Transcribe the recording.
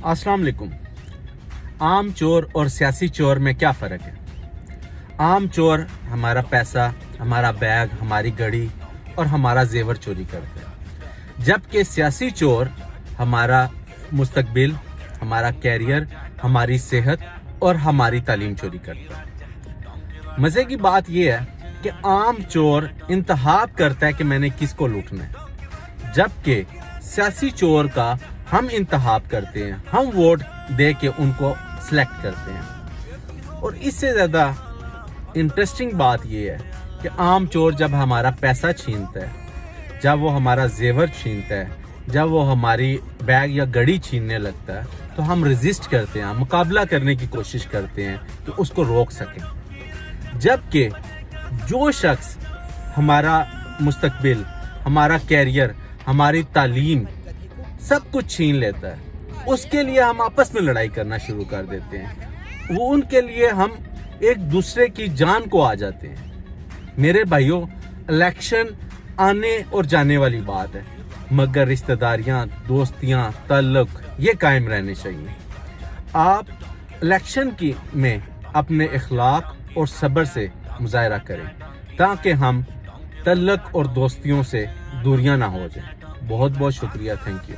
अस्सलाम वालेकुम। आम चोर और सियासी चोर में क्या फ़र्क है? आम चोर हमारा पैसा, हमारा बैग, हमारी घड़ी और हमारा जेवर चोरी करते हैं, जबकि सियासी चोर हमारा मुस्तकबिल, हमारा कैरियर, हमारी सेहत और हमारी तालीम चोरी करता है। मज़े की बात यह है कि आम चोर इंतखाब करता है कि मैंने किसको लूटना है, जबकि सियासी चोर का हम इंतखाब करते हैं, हम वोट दे के उनको सेलेक्ट करते हैं। और इससे ज़्यादा इंटरेस्टिंग बात यह है कि आम चोर जब हमारा पैसा छीनता है, जब वो हमारा जेवर छीनता है, जब वो हमारी बैग या घड़ी छीनने लगता है, तो हम रेजिस्ट करते हैं, मुकाबला करने की कोशिश करते हैं कि उसको रोक सकें। जबकि जो शख्स हमारा मुस्तकबिल, हमारा कैरियर, हमारी तालीम सब कुछ छीन लेता है, उसके लिए हम आपस में लड़ाई करना शुरू कर देते हैं। वो उनके लिए हम एक दूसरे की जान को आ जाते हैं। मेरे भाइयों, इलेक्शन आने और जाने वाली बात है, मगर रिश्तेदारियां, दोस्तियां, ताल्लुक ये कायम रहने चाहिए। आप इलेक्शन में अपने इखलाक और सब्र से मुजाहरा करें ताकि हम ताल्लुक और दोस्तियों से दूरियां ना हो जाएं। बहुत बहुत शुक्रिया, थैंक यू।